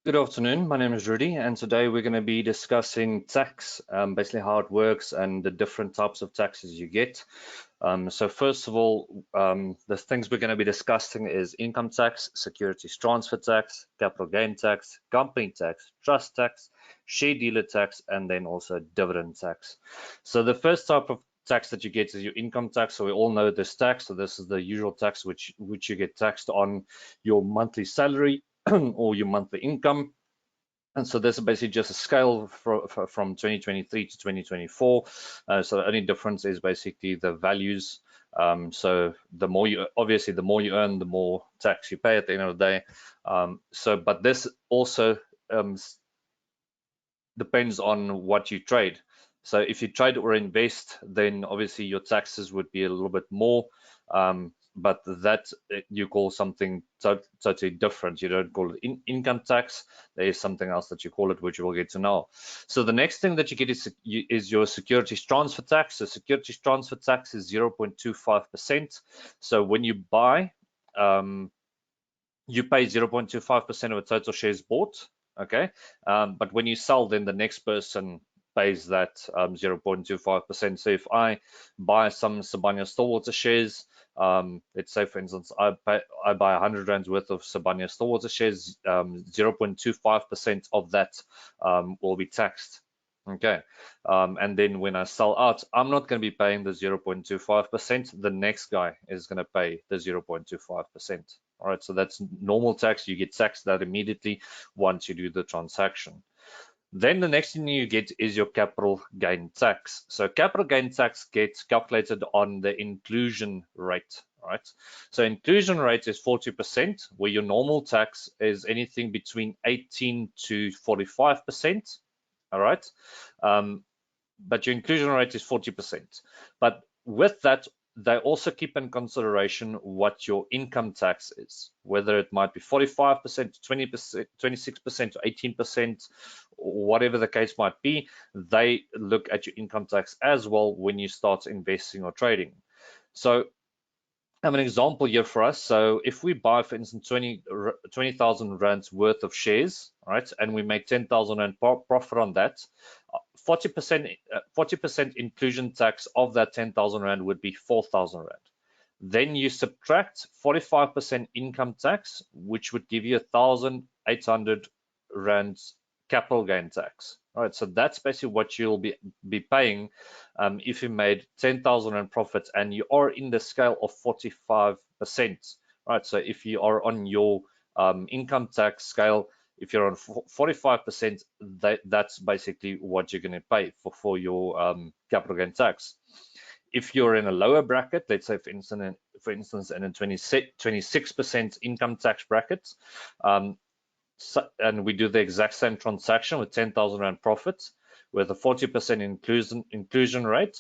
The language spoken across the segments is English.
Good afternoon, my name is Rudy, and today we're going to be discussing tax, basically how it works and the different types of taxes you get. So first of all, the things we're going to be discussing is income tax, securities transfer tax, capital gain tax, company tax, trust tax, share dealer tax, and then also dividend tax. So the first type of tax that you get is your income tax. So we all know this tax. So this is the usual tax which you get taxed on your monthly salary or your monthly income. And so this is basically just a scale from 2023 to 2024. So the only difference is basically the values. So the more you, obviously, the more you earn, the more tax you pay at the end of the day. But this also depends on what you trade. So if you trade or invest, then obviously your taxes would be a little bit more. But that you call something totally different. You don't call it income tax. There is something else that you call it, which we'll get to know. So the next thing that you get is your securities transfer tax. So securities transfer tax is 0.25%. So when you buy, you pay 0.25% of the total shares bought. Okay, but when you sell, then the next person pays that 0.25%. So if I buy some Sibanye-Stillwater shares, let's say for instance I buy 100 rands worth of Sibanye-Stillwater shares, 0.25% of that will be taxed. Okay, and then when I sell out, I'm not going to be paying the 0.25%. The next guy is going to pay the 0.25%. All right, so that's normal tax. You get taxed that immediately once you do the transaction. Then the next thing you get is your capital gain tax. So capital gain tax gets calculated on the inclusion rate. All right, so inclusion rate is 40%, where your normal tax is anything between 18 to 45%. All right, but your inclusion rate is 40%. But with that, they also keep in consideration what your income tax is, whether it might be 45%, 20%, 26%, or 18%, whatever the case might be. They look at your income tax as well when you start investing or trading. So I have an example here for us. So if we buy, for instance, 20,000 rands worth of shares, right, and we make 10,000 rand profit on that, 40% inclusion tax of that 10,000 rand would be 4,000 rand. Then you subtract 45% income tax, which would give you 1,800 rand capital gain tax. All right, so that's basically what you'll be paying if you made 10,000 rand profit and you are in the scale of 45%. Right, so if you are on your income tax scale, if you're on 45%, that's basically what you're going to pay for your capital gain tax. If you're in a lower bracket, let's say for instance in a 26% income tax bracket, and we do the exact same transaction with 10,000 rand profit, with a 40% inclusion rate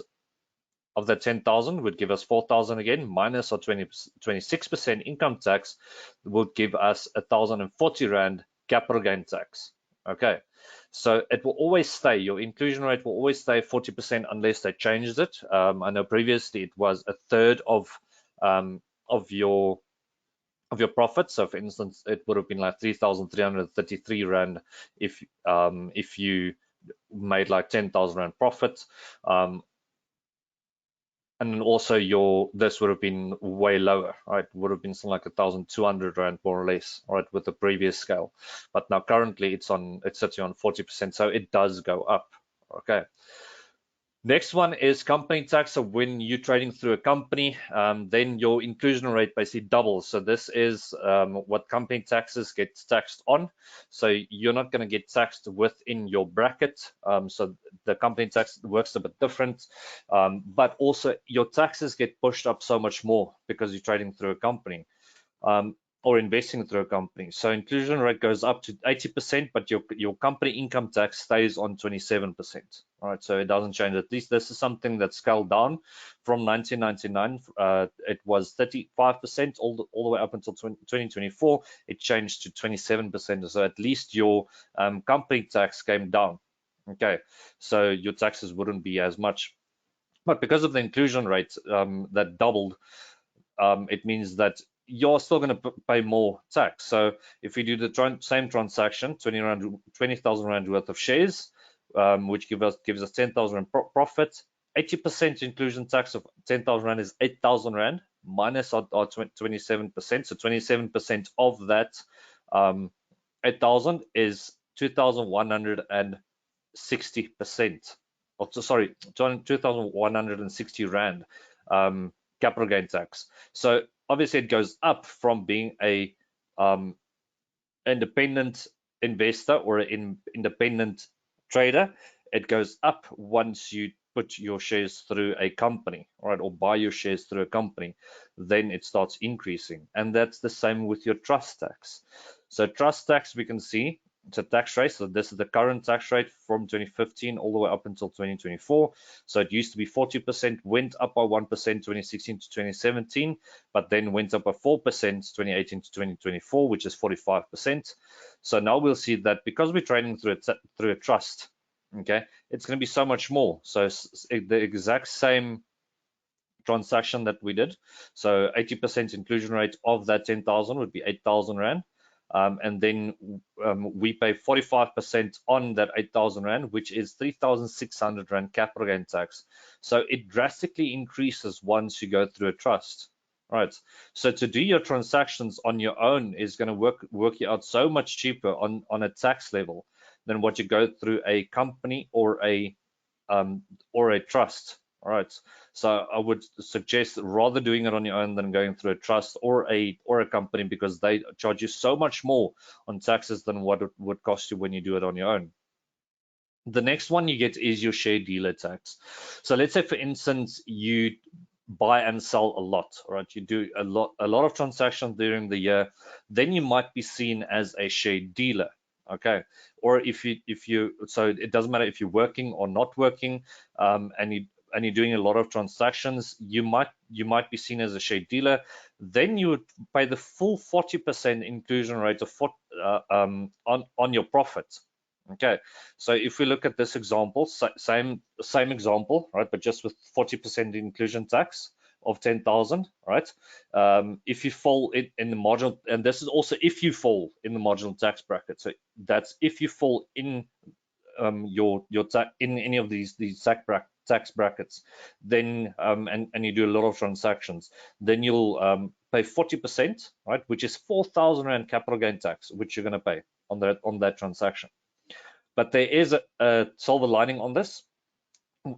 of that 10,000 would give us 4,000 again, minus our 26% income tax would give us 1,040 rand capital gain tax. Okay, so it will always stay, your inclusion rate will always stay 40% unless they changed it. I know previously it was a third of your profit. So for instance, it would have been like 3,333 rand if you made like 10,000 rand profit. And then also this would have been way lower, right? Would have been something like 1,200 rand more or less, right, with the previous scale. But now currently it's sitting on 40%, so it does go up. Okay. Next one is company tax. So when you're trading through a company, then your inclusion rate basically doubles. So this is what company taxes get taxed on. So you're not going to get taxed within your bracket. So the company tax works a bit different, but also your taxes get pushed up so much more because you're trading through a company. Or investing through a company. So inclusion rate goes up to 80%, but your company income tax stays on 27%. All right, so it doesn't change. At least this is something that's scaled down from 1999. It was 35% all the way up until 2024. It changed to 27%. So at least your company tax came down. Okay, so your taxes wouldn't be as much. But because of the inclusion rate that doubled, it means that you're still going to pay more tax. So if you do the same transaction, 20,000 rand worth of shares, which gives us 10,000 rand profit, 80% inclusion tax of 10,000 rand is 8,000 rand minus our 27%. So 27% of that 8,000 is 2,160%. Oh, sorry, 2,160 rand capital gain tax. So obviously it goes up from being a independent investor or an independent trader. It goes up once you put your shares through a company, right, or buy your shares through a company. Then it starts increasing, and that's the same with your trust tax. So trust tax, we can see it's a tax rate. So this is the current tax rate from 2015 all the way up until 2024. So it used to be 40%, went up by 1% 2016 to 2017, but then went up by 4% 2018 to 2024, which is 45%. So now we'll see that because we're trading through a trust, okay, it's going to be so much more. So the exact same transaction that we did, so 80% inclusion rate of that 10,000 would be 8,000 rand. And then we pay 45% on that 8,000 rand, which is 3,600 rand capital gain tax. So it drastically increases once you go through a trust, right? So to do your transactions on your own is going to work you out so much cheaper on a tax level than what you go through a company or a trust. All right, so I would suggest rather doing it on your own than going through a trust or a company, because they charge you so much more on taxes than what it would cost you when you do it on your own. The next one you get is your share dealer tax. So let's say, for instance, you buy and sell a lot, right? You do a lot of transactions during the year, then you might be seen as a share dealer. Okay, or if you so it doesn't matter if you're working or not working, and you're doing a lot of transactions, you might be seen as a share dealer. Then you would pay the full 40% inclusion rate of on your profit. Okay, so if we look at this example, same example, right, but just with 40% inclusion tax of 10,000, right? If you fall in the marginal, and this is also if you fall in the marginal tax bracket. So that's if you fall in your tax in any of these tax brackets, then and you do a lot of transactions, then you'll pay 40%, right, which is 4,000 rand capital gain tax, which you're going to pay on that transaction. But there is a silver lining on this.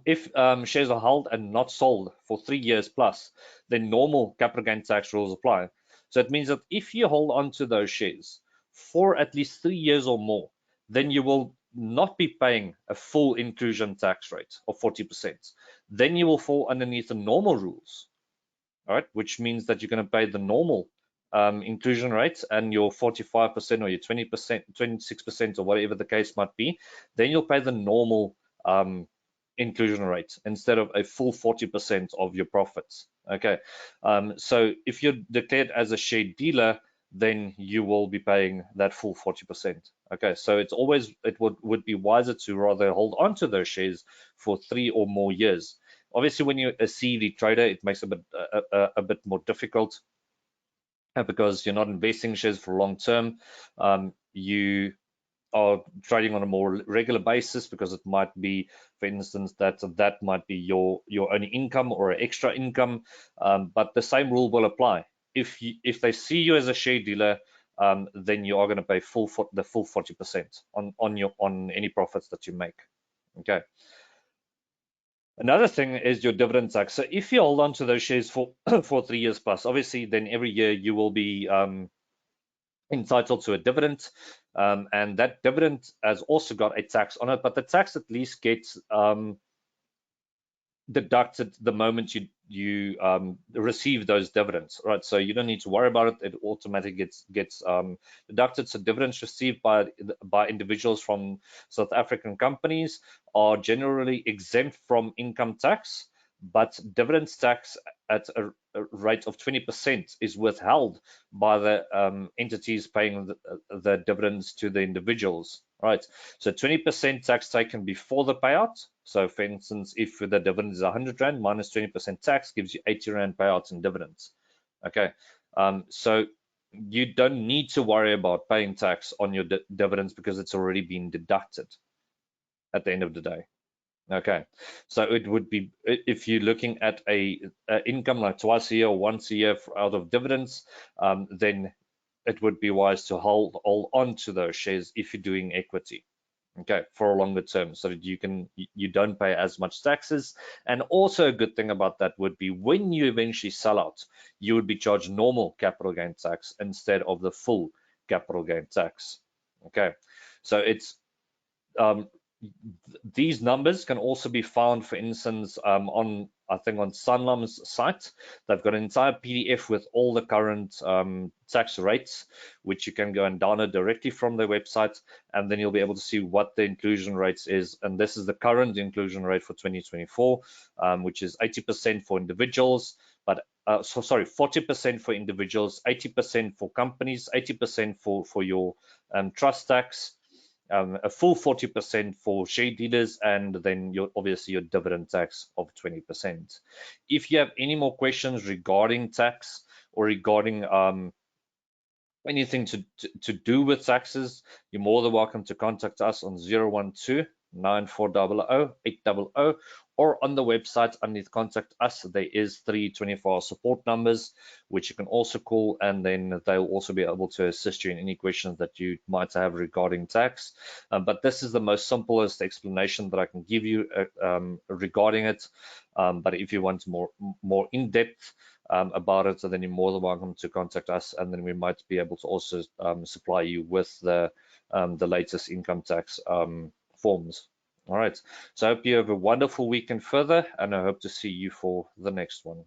If shares are held and not sold for 3 years plus, then normal capital gain tax rules apply. So it means that if you hold on to those shares for at least 3 years or more, then you will not be paying a full inclusion tax rate of 40%. Then you will fall underneath the normal rules, all right, which means that you're going to pay the normal inclusion rate and your 45% or your 20%, 26%, or whatever the case might be. Then you'll pay the normal inclusion rate instead of a full 40% of your profits. Okay, so if you're declared as a share dealer, then you will be paying that full 40%. Okay, so it would be wiser to rather hold on to those shares for 3 or more years. Obviously, when you're a CVD trader, it makes it a bit more difficult because you're not investing shares for long term. You are trading on a more regular basis because it might be, for instance, that might be your only income or extra income. But the same rule will apply. If they see you as a share dealer, then you are going to pay the full 40% on any profits that you make. Okay. Another thing is your dividend tax. So if you hold on to those shares for 3 years plus, obviously, then every year you will be entitled to a dividend, and that dividend has also got a tax on it, but the tax at least gets deducted the moment you receive those dividends, right? So you don't need to worry about it. It automatically gets deducted. So dividends received by individuals from South African companies are generally exempt from income tax, but dividends tax at a rate of 20% is withheld by the entities paying the dividends to the individuals, right? So 20% tax taken before the payout. So for instance, if the dividend is 100 rand minus 20% tax gives you 80 rand payouts in dividends. Okay, So you don't need to worry about paying tax on your dividends because it's already been deducted at the end of the day. Okay, so it would be, if you're looking at a income like twice a year or once a year out of dividends, then it would be wise to hold on to those shares if you're doing equity, okay, for a longer term, so that you don't pay as much taxes. And also a good thing about that would be when you eventually sell out, you would be charged normal capital gain tax instead of the full capital gain tax. Okay, so it's these numbers can also be found, for instance, on, I think, on Sanlam's site. They've got an entire PDF with all the current tax rates, which you can go and download directly from their website, and then you'll be able to see what the inclusion rates is. And this is the current inclusion rate for 2024, which is 80% for individuals, but sorry, 40% for individuals, 80% for companies, 80% for your trust tax, a full 40% for share dealers, and then obviously your dividend tax of 20%. If you have any more questions regarding tax or regarding anything to do with taxes, you're more than welcome to contact us on 012-9400-800, or on the website underneath contact us there is 3 24-hour support numbers which you can also call, and then they'll also be able to assist you in any questions that you might have regarding tax. But this is the most simplest explanation that I can give you regarding it. But if you want more in-depth about it, so then you're more than welcome to contact us, and then we might be able to also supply you with the latest income tax forms. All right, so I hope you have a wonderful weekend further, and I hope to see you for the next one.